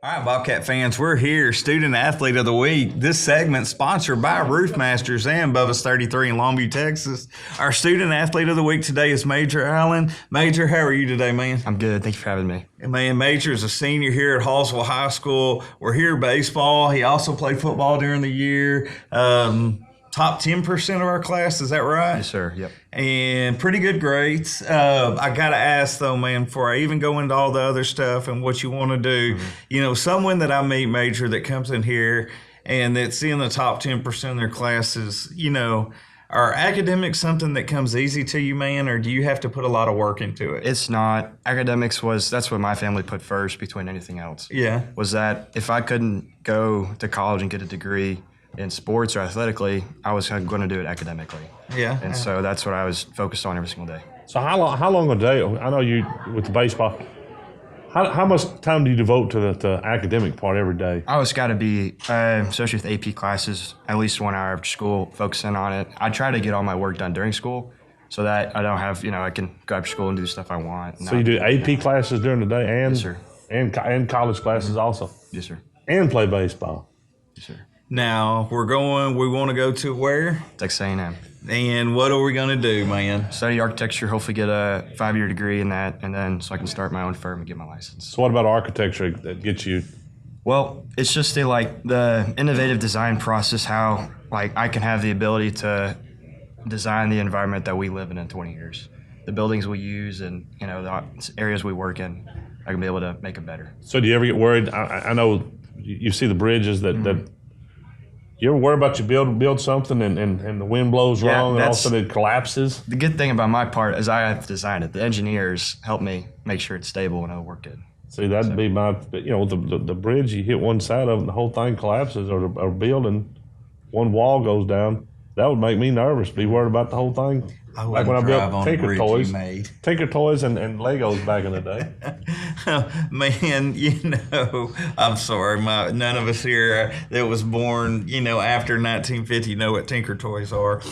All right, Bobcat fans, we're here. Student Athlete of the Week. This segment sponsored by Roofmasters and Bubba's 33 in Longview, Texas. Our Student Athlete of the Week today is Major Allen. Major, how are you today, man? I'm good. Thank you for having me. Man, Major is a senior here at Hallsville High School. We're here baseball. He also played football during the year. Top 10% of our class, is that right? Yes, sir. Yep. And pretty good grades. I got to ask, though, man, before I even go into all the other stuff and what you want to do, someone that I meet, Major, that comes in here and that's in the top 10% of their classes, are academics something that comes easy to you, man, or do you have to put a lot of work into it? It's not. Academics that's what my family put first between anything else. Yeah. Was that if I couldn't go to college and get a degree in sports or athletically, I was going to do it academically. Yeah. And so that's what I was focused on every single day. So how long a day? I know you with the baseball. How much time do you devote to the academic part every day? I always got to be, especially with AP classes, at least 1 hour after school, focusing on it. I try to get all my work done during school so that I don't have, I can go after school and do the stuff I want. So you do AP classes during the day and yes, sir. and college classes also? Yes, sir. And play baseball? Yes, sir. Now, we want to go to where? Texas A&M. And what are we going to do, man? Study architecture, hopefully get a 5-year degree in that, and then so I can start my own firm and get my license. So what about architecture that gets you? Well, it's just the innovative design process, how I can have the ability to design the environment that we live in 20 years. The buildings we use and the areas we work in, I can be able to make them better. So do you ever get worried? I know you see the bridges that you ever worry about you build something and the wind blows wrong and all of a sudden it collapses? The good thing about my part is I have to design it. The engineers help me make sure it's stable and it'll work good. See, that'd be my, the bridge, you hit one side of it and the whole thing collapses, or a building, one wall goes down. That would make me nervous, be worried about the whole thing. Like when I built Tinker Toys and Legos back in the day. Man, I'm sorry, none of us here that was born, after 1950 know what Tinker Toys are.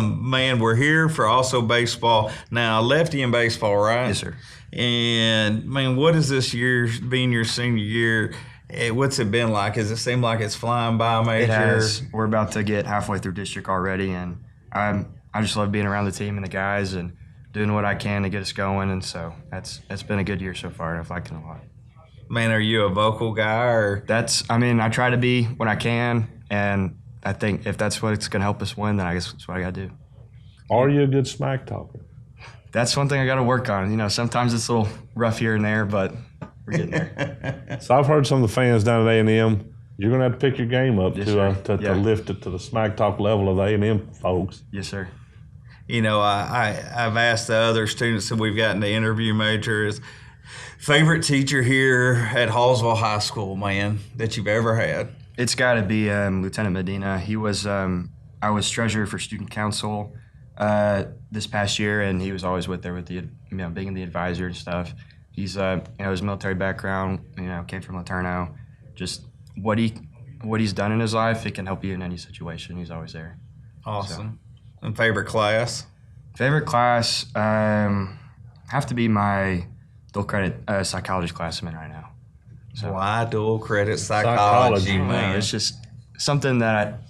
Man, we're here for also baseball. Now, lefty in baseball, right? Yes, sir. And, man, what is this year, being your senior year, what's it been like? Does it seem like it's flying by, Major? It has. We're about to get halfway through district already, and I just love being around the team and the guys and doing what I can to get us going, and so it's been a good year so far, and I've liked it a lot. Man, are you a vocal guy or? I try to be when I can, and I think if that's what's going to help us win, then I guess that's what I got to do. Are you a good smack talker? That's one thing I got to work on. Sometimes it's a little rough here and there, but we're getting there. So I've heard some of the fans down at A&M, you're going to have to pick your game up to lift it to the smack talk level of the A&M folks. Yes, sir. I've asked the other students that we've gotten to interview, Major, is favorite teacher here at Hallsville High School, man, that you've ever had? It's got to be Lieutenant Medina. He was, I was treasurer for student council this past year, and he was always there with the, being the advisor and stuff. He's, his military background, came from Laterno. Just what he's done in his life, it can help you in any situation. He's always there. Awesome. And favorite class? Favorite class have to be my dual credit psychology class I'm in right now. So, why dual credit psychology, man? It's just something that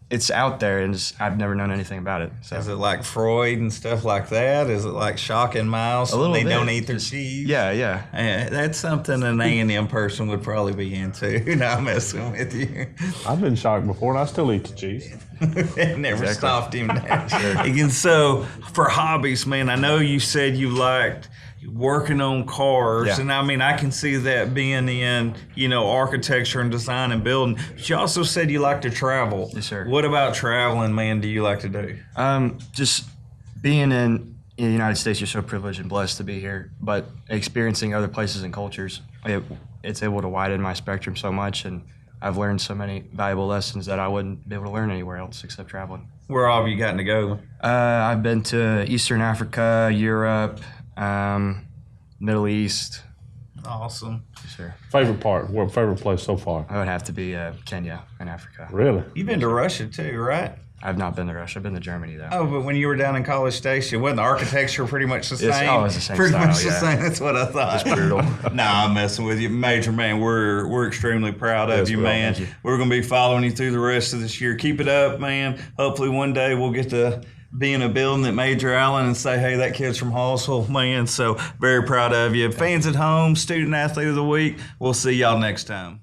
it's out there, and I've never known anything about it. So. Is it like Freud and stuff like that? Is it like Shock and Mouse? A little bit. They don't eat their cheese? Yeah. That's something an A&M person would probably be into. Not messing with you. I've been shocked before, and I still eat the cheese. It never stopped him now. And so, for hobbies, man, I know you said you liked working on cars, and I can see that being in, architecture and design and building. But you also said you like to travel. Yes, sir. What about traveling, man, do you like to do? Just being in the United States, you're so privileged and blessed to be here, but experiencing other places and cultures, it's able to widen my spectrum so much, and I've learned so many valuable lessons that I wouldn't be able to learn anywhere else except traveling. Where all have you gotten to go? I've been to Eastern Africa, Europe, Middle East. Awesome. Sure. Favorite place so far? I would have to be Kenya in Africa. Really? You've been to Russia too, right? I've not been to Russia. I've been to Germany though. Oh, but when you were down in College Station, wasn't the architecture pretty much the same? It's the same pretty style, much the same. That's what I thought. It's brutal. Nah, I'm messing with you, Major man. We're extremely proud of you, man. You. We're gonna be following you through the rest of this year. Keep it up, man. Hopefully one day we'll get to be in a building at Major Allen and say, hey, that kid's from Hallsville, man. So very proud of you. Fans at home, student athlete of the week. We'll see y'all next time.